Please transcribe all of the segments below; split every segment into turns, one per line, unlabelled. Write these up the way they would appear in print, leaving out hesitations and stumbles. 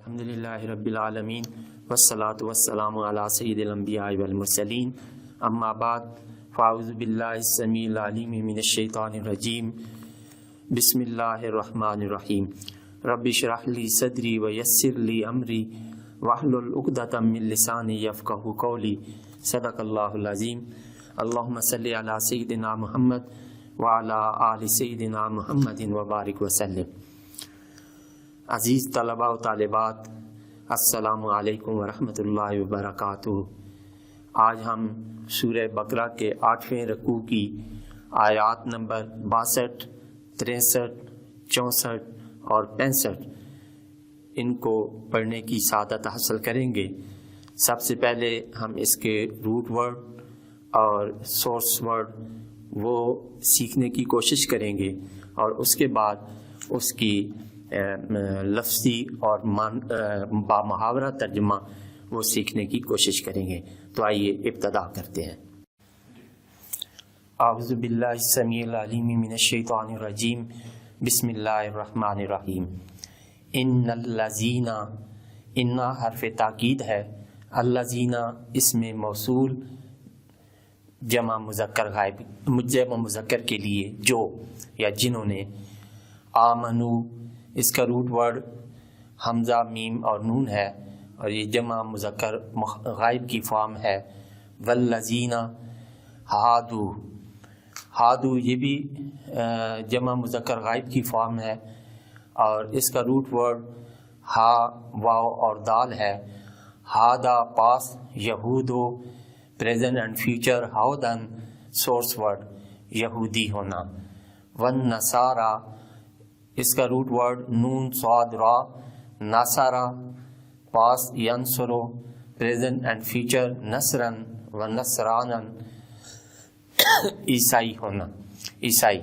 الحمدللہ رب العالمین والصلاة والسلام علی سید الانبیاء والمرسلین اما بعد فاعوذ باللہ السمیع العلیم من الشیطان الرجیم بسم اللہ الرحمن الرحیم رب اشرح لی صدری ویسر لی امری واحلل عقدۃ من لسانی یفقہوا قولی صدق اللہ العظیم اللہم صلی علی سیدنا محمد وعلی آل سیدنا محمد وبارک وسلم۔ عزیز طلباء و طالبات، السلام علیکم ورحمۃ اللہ وبرکاتہ۔ آج ہم سورہ بقرہ کے 8ویں رکوع کی آیات نمبر 62، 63، 64 اور 65 ان کو پڑھنے کی سعادت حاصل کریں گے۔ سب سے پہلے ہم اس کے روٹ ورڈ اور سورس ورڈ وہ سیکھنے کی کوشش کریں گے اور اس کے بعد اس کی لفظی اور بامحاورہ ترجمہ وہ سیکھنے کی کوشش کریں گے۔ تو آئیے ابتدا کرتے ہیں۔ اعوذ باللہ السمیع العلیم من الشیطان الرجیم بسم اللہ الرحمن الرحیم۔ ان الذین، ان حرف تاکید ہے، الذین اسم موصول جمع مذکر غائب، جمع مذکر کے لیے جو یا جنہوں نے، آمنو اس کا روٹ ورڈ حمزہ میم اور نون ہے اور یہ جمع مذکر غائب کی فارم ہے۔ والذین ہادو، ہادو یہ بھی جمع مذکر غائب کی فارم ہے اور اس کا روٹ ورڈ ہا واو اور دال ہے۔ ہادا پاس، یہودو پریزنٹ اینڈ فیوچر، ہاؤدن سورس ورڈ یہودی ہونا۔ والنصارى اس کا روٹ ورڈ نون صاد را، ناصارا پاس، ینصرو پریزنٹ اینڈ فیوچر، نصرن و نصرانن عیسائی ہونا، عیسائی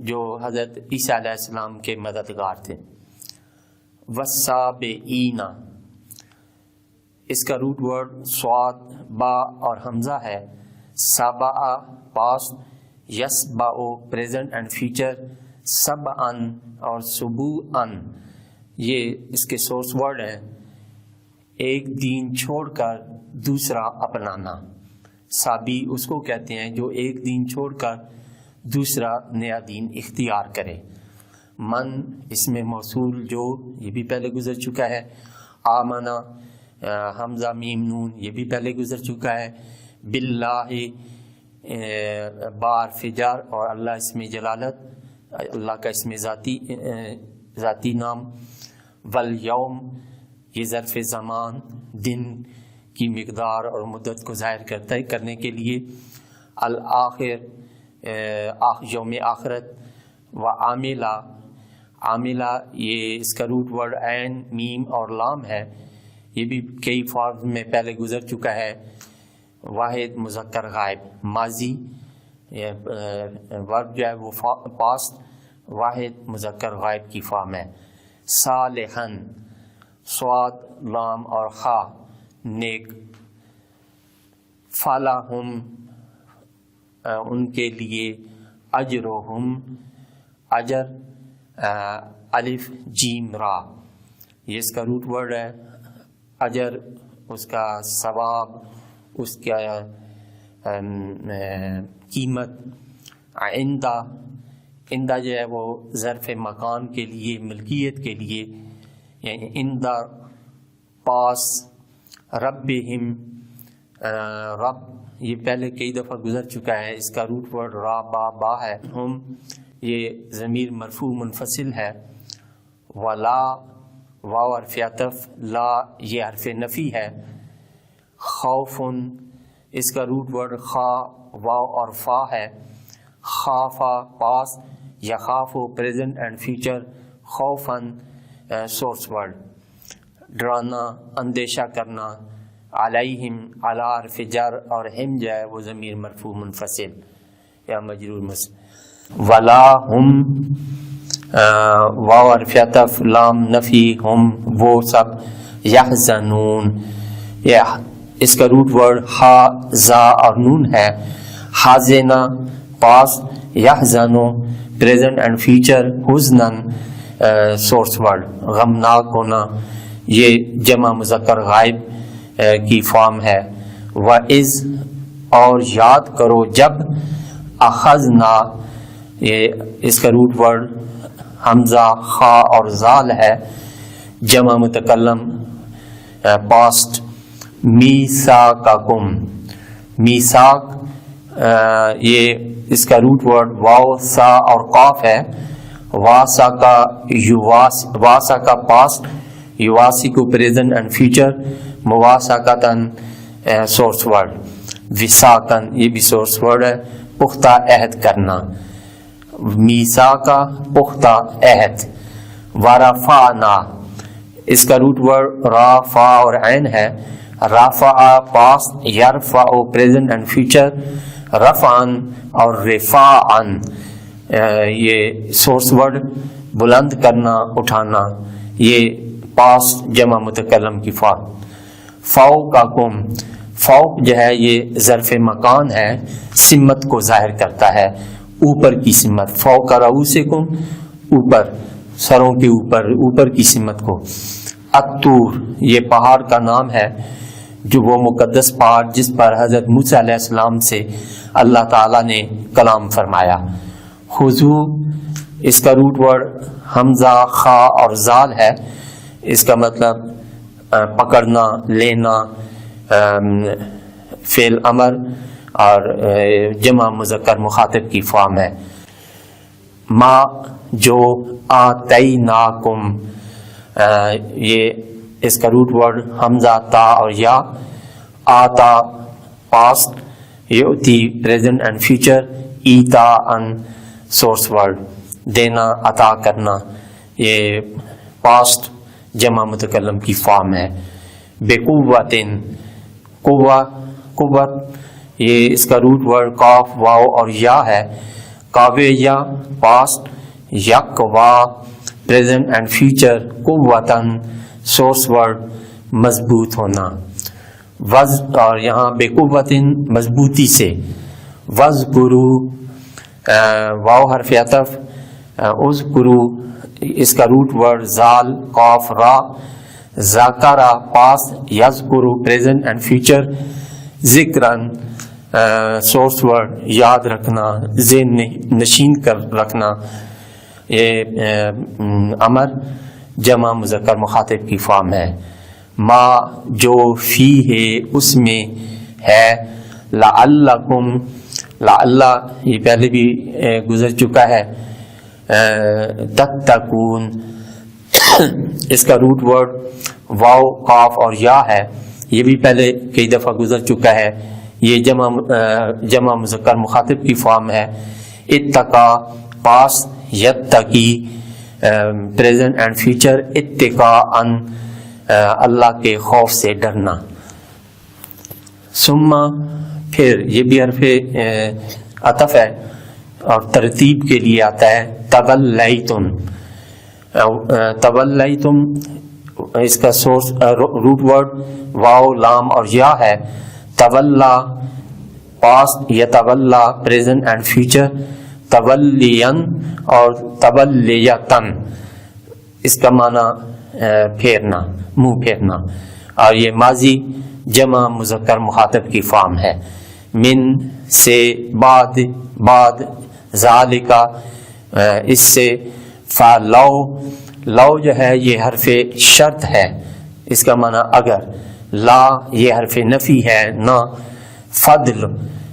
جو حضرت عیسیٰ علیہ السلام کے مددگار تھے۔ والسابعین اس کا روٹ ورڈ صاد با اور حمزہ ہے۔ سابع پاس، یسبع پریزنٹ اینڈ فیوچر، سبعن اور سبوعن یہ اس کے سورس ورڈ ہیں۔ ایک دین چھوڑ کر دوسرا اپنانا، سابی اس کو کہتے ہیں جو ایک دین چھوڑ کر دوسرا نیا دین اختیار کرے۔ من اس میں موصول جو یہ بھی پہلے گزر چکا ہے۔ آمنا حمزہ میم نون یہ بھی پہلے گزر چکا ہے۔ باللہ بار فجار اور اللہ اس میں جلالت، اللہ کا اس میں ذاتی نام۔ والیوم یہ ظرف زمان، دن کی مقدار اور مدت کو ظاہر کرنے کے لیے۔ الآخر یوم آخرت۔ وعاملہ، عاملہ یہ اس کا روٹ ورڈ عین میم اور لام ہے، یہ بھی کئی فارم میں پہلے گزر چکا ہے۔ واحد مذکر غائب، ماضی ورب جو ہے وہ پاسٹ، واحد مذکر غائب کی فارم ہے۔ صالحن صاد لام اور خا نیک۔ فلاحم ان کے لیے، اجرہم اجر الف جیم را یہ اس کا روٹ ورڈ ہے۔ اجر اس کا ثواب، اس کا قیمت۔ عندہ جو ہے وہ ظرف مکان کے لیے، ملکیت کے لیے، یعنی عندہ پاس۔ ربہم رب یہ پہلے کئی دفعہ گزر چکا ہے، اس کا روٹ ورڈ را با ہے۔ ہم یہ ضمیر مرفوع منفصل ہے۔ ولا واو حرف عطف، لا یہ حرف نفی ہے۔ خوف اس کا روٹ ورڈ خا واو اور فا ہے۔ خافا پاس، یخاف پریزنٹ اینڈ فیوچر، خوفن سورس ورڈ ڈرانا، اندیشہ کرنا۔ علیہم علی حرف جر اور ہم جو ہے وہ ضمیر مرفوع منفصل یا مجرور ولا ہم واو حرف عطف، لام نفی، ہم وہ سب۔ یحزنون اس کا روٹ ورڈ ہا زا اور نون ہے۔ حازنا پاس، یحزنو پریزنٹ اینڈ فیوچر، حزنن سورس ورڈ. غمناک ہونا یہ جمع مذکر غائب کی فارم ہے. وَإِذْ اور یاد کرو جب. اخذنا یہ اس کا روٹ ورڈ حمزہ خا اور زال ہے. جمع متکلم پاسٹ. میثاقکم میثاق یہ اس کا روٹ ورڈ واو سا اور قاف ہے. واسا کا پاسٹ. یواسی کو پریزنٹ اینڈ فیوچر. مواساقتاً سورس ورڈ. وساقن یہ بھی سورس ورڈ ہے. پختہ عہد کرنا. میثاقا پختہ عہد. ورفعنا اس کا روٹ ورڈ را فا اور عین ہے. رفع پاسٹ. یرفع پریزنٹ اینڈ فیوچر. رفعن اور رفاعن یہ سورس ورڈ بلند کرنا اٹھانا یہ پاسٹ جمع متکلم کی فارم. فوقکم فوق جو ہے یہ ظرف مکان ہے. سمت کو ظاہر کرتا ہے اوپر کی سمت. فوق رؤوسکم اوپر سروں کے اوپر کی سمت کو. الطور یہ پہاڑ کا نام ہے جو وہ مقدس پہاڑ جس پر حضرت موسیٰ علیہ السلام سے اللہ تعالیٰ نے کلام فرمایا. خضو اس کا روٹ ورڈ حمزہ خا اور زال ہے. اس کا مطلب پکڑنا لینا فعل امر اور جمع مذکر مخاطب کی فارم ہے. ما جو آتیناکم یہ اس کا روٹ ورڈ حمزہ تا اور یا. آتا پاسٹ. یؤتی پریزنٹ اینڈ فیوچر. ایتا ان سورس ورڈ دینا عطا کرنا یہ پاسٹ جمع متکلم کی فارم ہے. بقوتن قوت یہ اس کا روٹ ورڈ قاف واو اور یا ہے. قاویہ پاسٹ. یقوا پریزنٹ اینڈ فیوچر. قوتن سورس ورڈ مضبوط ہونا. وز اور یہاں بقوتن مضبوطی سے. وذکرو واو حرف عطف. اذکرو اس کا روٹ ورڈ زال قاف را. ذاکرہ پاسٹ. یذکرو پریزنٹ اینڈ فیوچر. ذکرن سورس ورڈ یاد رکھنا ذہن نشین کر رکھنا یہ امر جمع مذکر مخاطب کی فارم ہے. ما جو فی ہے اس میں ہے. لعلکم لعل یہ پہلے بھی گزر چکا ہے. تتقون اس کا روٹ ورڈ واو قاف اور یا ہے. یہ بھی پہلے کئی دفعہ گزر چکا ہے. یہ جمع مذکر مخاطب کی فارم ہے. اتقا پاسٹ. یتقی پریزنٹ اینڈ فیوچر. اتقاء اللہ کے خوف سے ڈرنا. ثم پھر یہ بھی حرف عطف ہے اور ترتیب کے لیے آتا ہے. تولیتم تولیتم اس کا سورس روٹ ورڈ واو لام اور یا ہے. تولا پاسٹ. یتولا پریزنٹ اینڈ فیوچر. تولین اور تولیتن اس کا معنی پھیرنا منہ پھیرنا اور یہ ماضی جمع مذکر مخاطب کی فارم ہے. من سے بعد ذالکا اس سے. فلو لو جو ہے یہ حرف شرط ہے. اس کا معنی اگر. لا یہ حرف نفی ہے نہ.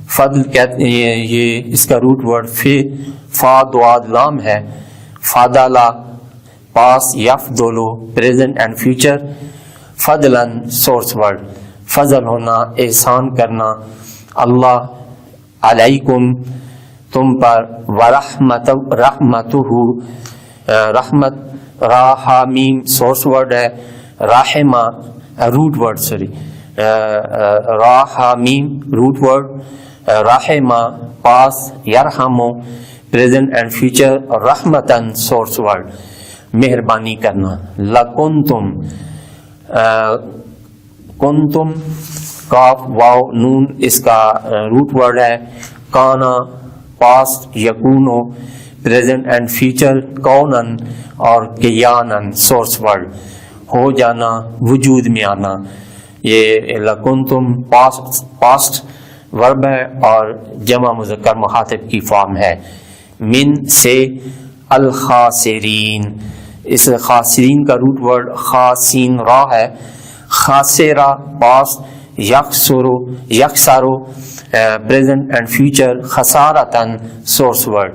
فضل کہتے ہیں یہ اس کا روٹ ورڈ فا دواد لام ہے. فادلا پاس. یفضلو پریزنٹ اینڈ فیوچر. فضلاً سورس ورڈ فضل ہونا احسان کرنا. اللہ علیکم تم پر. رحمتہ رحمت راہ میم سورس ورڈ ہے. راحمہ روٹ ورڈ راہ میم روٹ ورڈ. راحمہ پاس. یرحمو پریزنٹ اینڈ فیوچر. رحمتاً سورس ورڈ مہربانی کرنا. لکنتم کنتم کاف واو نون اس کا روٹ ورڈ ہے. کانا پاسٹ. یکونو پریزنٹ اینڈ فیوچر، کونن اور کیانن سورس ورڈ، ہو جانا وجود میں آنا، یہ لکنتم پاسٹ ورب ہے اور جمع مذکر مخاطب کی فارم ہے. من سے الخاسرین، اس خاسرین کا روٹ ورڈ خاسین را ہے. خاسرہ پاسٹ، یکسارو پریزنٹ اینڈ فیوچر، خسارتن سورس ورڈ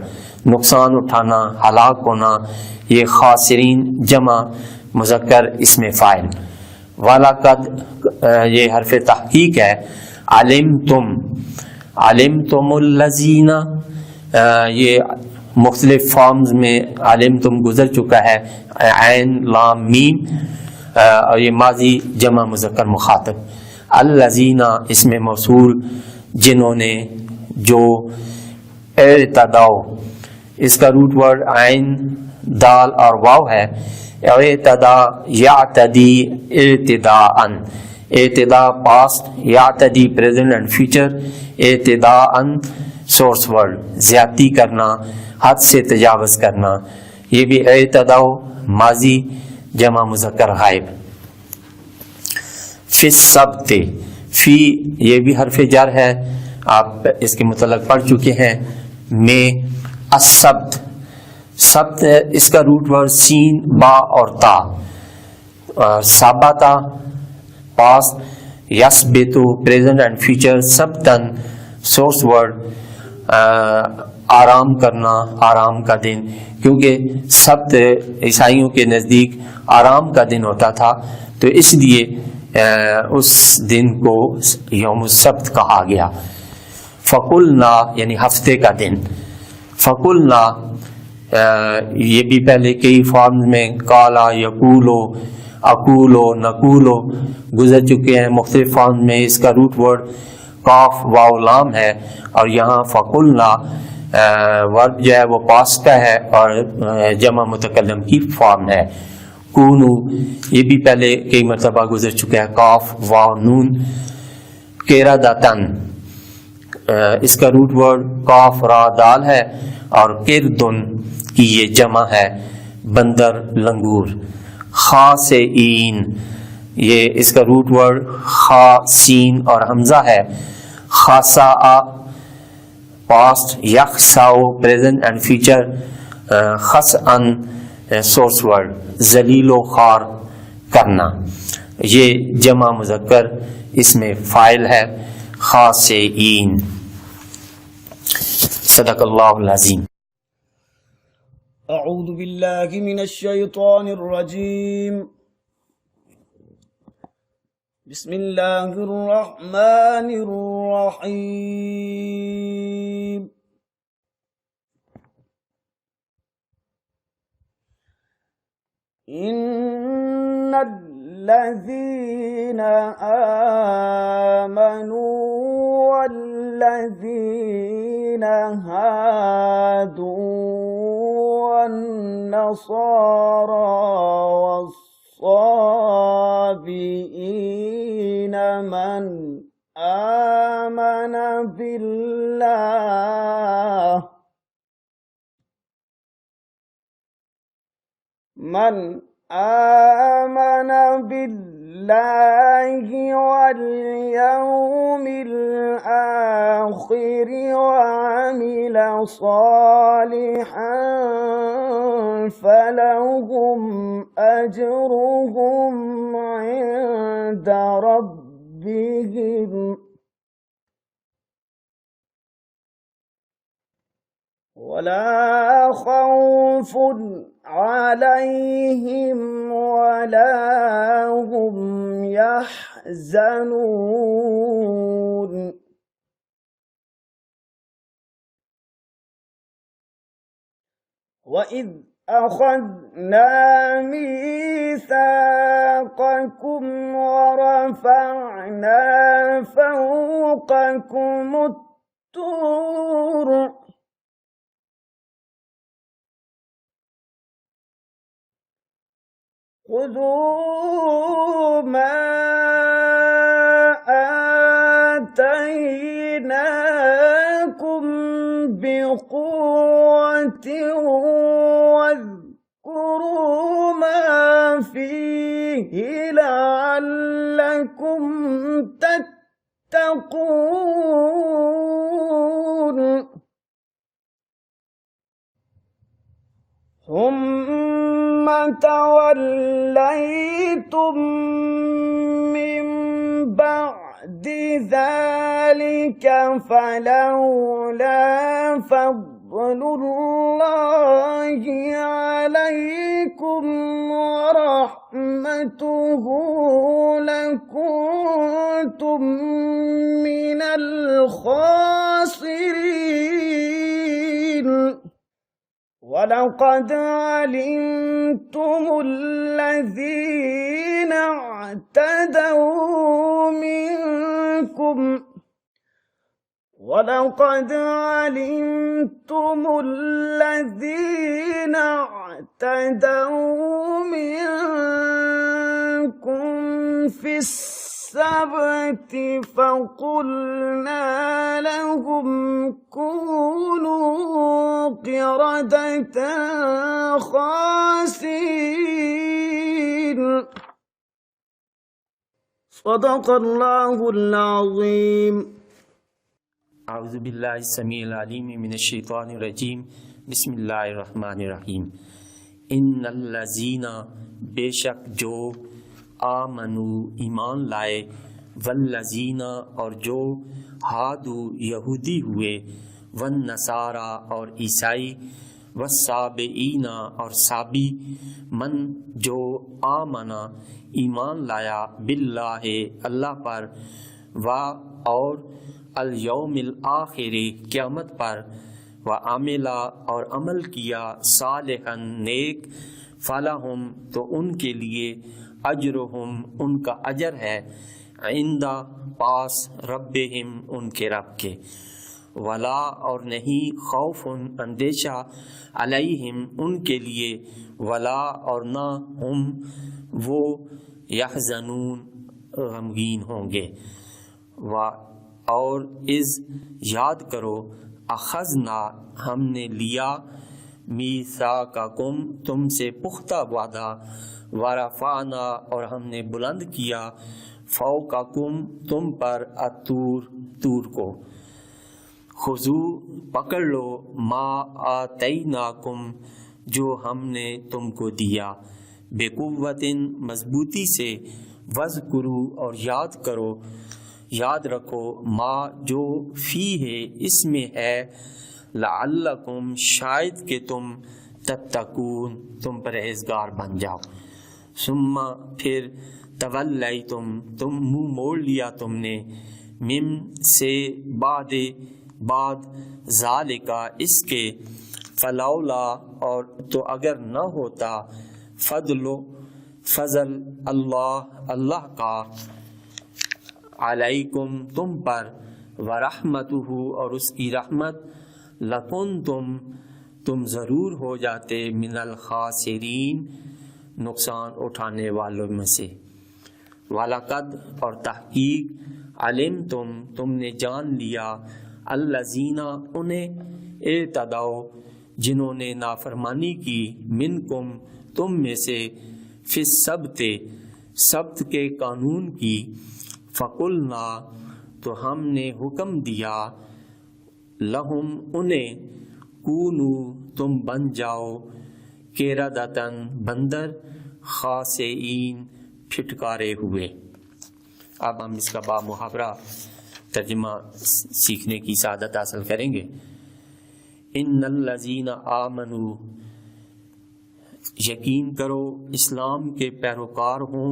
نقصان اٹھانا، ہلاک ہونا، یہ خاسرین جمع مذکر اسم فاعل. وَلَقَدْ یہ حرف تحقیق ہے. علمتم الذین، یہ مختلف فارمز میں علمتم گزر چکا ہے، عین لام میم، اور یہ ماضی جمع مذکر مخاطب. الذین اسم موصول جنہوں نے، جو. ارتداؤ اس کا روٹ ورڈ عین دال اور واو ہے. اعتدا یعتدی ارتداءً، ارتدا پاسٹ، یعتدی پریزنٹ اینڈ فیوچر، ارتداءً سورس ورڈ زیادتی کرنا، حد سے تجاوز کرنا. یہ بھی اعتداء ماضی جمع مذکر غائب. فی السبت، فی یہ بھی حرف جر ہے، آپ اس کے متعلق پڑھ چکے ہیں. میں السبت، سبت اس کا روٹ ورڈ سین با اور تا. ثابتا پاسٹ، یثبتو پریزنٹ اینڈ فیوچر، سبتن سورس ورڈ آرام کرنا، آرام کا دن، کیونکہ سبت عیسائیوں کے نزدیک آرام کا دن ہوتا تھا، تو اس لیے اس دن کو یوم السبت کہا گیا. فقلنا یعنی ہفتے کا دن. فقلنا یہ بھی پہلے کئی فارمز میں کالا، یقولو، اقولو، نقولو گزر چکے ہیں. مختلف فارم میں اس کا روٹ ورڈ کاف واو لام ہے، اور یہاں فقلنا ورب جو ہے وہ پاسٹ کا ہے اور جمع متکلم کی فارم ہے. کونو یہ بھی پہلے کئی مرتبہ گزر چکا ہے، کاف واو نون. قردۃً اس کا روٹ ورڈ کاف را دال ہے، اور قردن کی یہ جمع ہے، بندر، لنگور. خاسئین یہ اس کا روٹ ورڈ خا سین اور حمزہ ہے. خاسا پاسٹ، یخساؤ پریزنٹ اینڈ فیوچر، خسعن سورس ورڈ ذلیل و خوار کرنا. یہ جمع مذکر اس میں فاعل ہے، خاسئین. صدق اللہ العظیم.
اعوذ باللہ من الشیطان الرجیم. بسم اللہ الرحمن الرحیم. ان الذین آمنوا والذین هادوا والنصارى والصابئين من آمن بالله واليوم الآخر وعمل صالحا فلهم أجرهم عند ربهم ولا خوف عليهم ولا هم يحزنون. وَإِذْ أَخَذْنَا مِيثَاقَكُمْ وَرَفَعْنَا فَوْقَكُمُ الطُّورَ خذوا ما آتيناكم بقوة واذكروا ما فيه لعلكم تتقون ثم توليتم من بعد ذلك فلولا فضل الله عليكم ورحمته لكنتم من الخاسرين وَلَقَدْ عَلِمْتُمُ الَّذِينَ اعْتَدَوْا مِنْكُمْ فِي السَّبْتِ فَقُلْنَا لَهُمْ كُونُوا قِرَدَةً خَاسِئِينَ صدق اللہ العظیم۔
اعوذ باللہ السمیع العلیم من الشیطان الرجیم، بسم اللہ الرحمن الرحیم۔ ان الذین، بے شک جو، آمنو ایمان لائے، والذین اور جو، ہادو یہودی ہوئے، والنصارى اور عیسائی، والسابئین اور سابی، من جو آمنا ایمان لایا، باللہ اللہ پر، اور الیوم الآخر قیامت پر، وعملا اور عمل کیا، صالحا نیک، فلہم تو ان کے لیے، اجرہم ان کا اجر ہے، عند پاس، ربہم ان کے رب کے، ولا اور نہیں، خوف اندیشہ، علیہم ان کے لیے، ولا اور نہ، ہم وہ، یحزنون غمگین ہوں گے۔ اور اذ یاد کرو، اخذنا ہم نے لیا، میثاقکم تم سے پختہ وعدہ، ورفعنا اور ہم نے بلند کیا، فوقکم تم پر، طور کو، خذو پکڑ لو، ما آتیناکم جو ہم نے تم کو دیا، بقوت مضبوطی سے، واذکروا اور یاد کرو، یاد رکھو، ما جو فیہ اس میں ہے، لعلکم شاید کہ تم، تتقون تم پرہیزگار بن جاؤ، ثم پھر، تولیتم تم منہ موڑ لیا تم نے، من سے، بعد ذالکا اس کے، فلولا اور تو اگر نہ ہوتا، فضل اللہ کا، علیکم تم پر، ورحمتہ اور اس کی رحمت، لکنتم تم ضرور ہو جاتے، من الخاسرین نقصان اٹھانے والوں میں سے، وَلَقَدْ اور تحقیق، علمتم تم نے جان لیا، الذین انہیں، اعتدوا جنہوں نے نافرمانی کی، منکم تم میں سے، فی السبت سبت کے قانون کی، فقلنا تو ہم نے حکم دیا، لہم انہیں، کونو تم بن جاؤ، قردۃ بندر، خاسئین پھٹکارے ہوئے۔ اب ہم اس کا با محاورہ ترجمہ سیکھنے کی سعادت حاصل کریں گے۔ ان الذین آمنوا، یقین کرو اسلام کے پیروکار ہوں،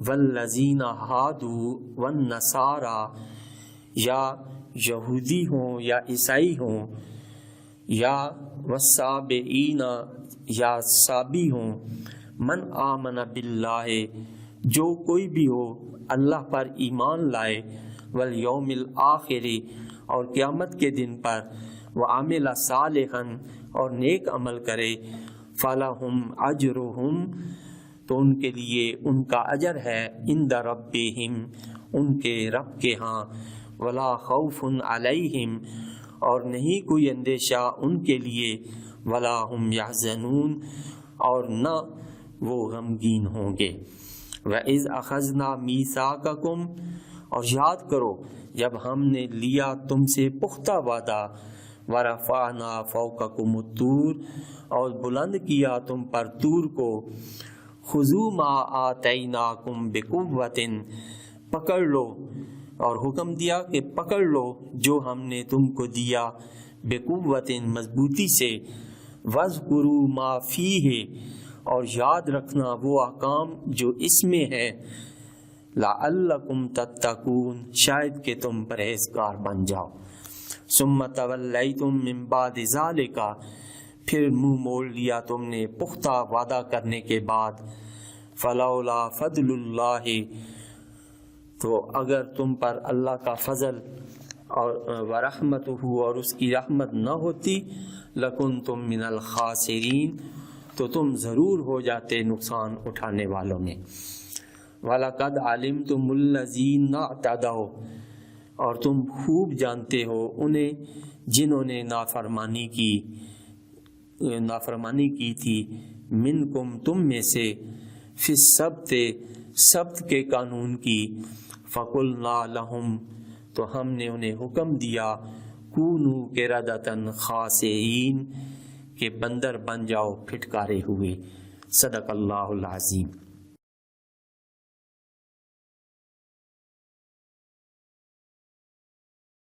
والذین ہادوا والنصارى یا یہودی ہوں یا عیسائی ہوں، یا والسابئین یا سابی ہوں، من آمن باللہ جو کوئی بھی ہو اللہ پر ایمان لائے، والیوم الآخر اور قیامت کے دن پر، وعمل صالحا اور نیک عمل کرے، فلہم اجرہم تو ان کے لیے ان کا اجر ہے، عند ربہم ان کے رب کے ہاں، ولا خوف علیہم اور نہیں کوئی اندیشہ ان کے لیے، ولا هم يحزنون، اور نہ وہ غمگین ہوں گے۔ وَإِذْ أَخَذْنَا مِيثَاقَكُمْ، اور یاد کرو جب ہم نے لیا تم سے پختہ وعدہ، وَرَفَعْنَا فَوْقَكُمُ الطُّورَ، اور بلند کیا تم پر طور کو، خُذُوا مَا آتَيْنَاكُمْ بِقُوَّةٍ، پکڑ لو، اور حکم دیا کہ پکڑ لو جو ہم نے تم کو دیا، بِقُوَّةٍ، مضبوطی سے، وَاذْكُرُوا مَا فِيهِ، اور یاد رکھنا وہ احکام جو اس میں ہے، لَعَلَّكُمْ تَتَّقُونَ، شاید کہ تم پرہیزگار بن جاؤ۔ ثُمَّ تَوَلَّيْتُم مِّن بَعْدِ ذَلِكَ، پھر منہ موڑ لیا تم نے پختہ وعدہ کرنے کے بعد، فَلَوْلَا فَضْلُ اللَّهِ، تو اگر تم پر اللہ کا فضل اور وَرَحْمَتُهُ، اور اس کی رحمت نہ ہوتی، لَكُنْتُم مِّنَ الْخَاسِرِينَ، تو تم ضرور ہو جاتے نقصان اٹھانے والوں میں۔ وَلَقَدْ عَلِمْتُمُ الَّذِينَ اعْتَدَوْا، اور تم خوب جانتے ہو انہیں جنہوں نے نافرمانی کی تھی، منکم، تم میں سے، فی السبت، سبت کے قانون کی، فَقُلْنَا لَهُمْ، تو ہم نے انہیں حکم دیا، کونوا قردۃ خاسئین، کہ بندر بن جاؤ پھٹکارے ہوئے۔ صدق اللہ العظیم۔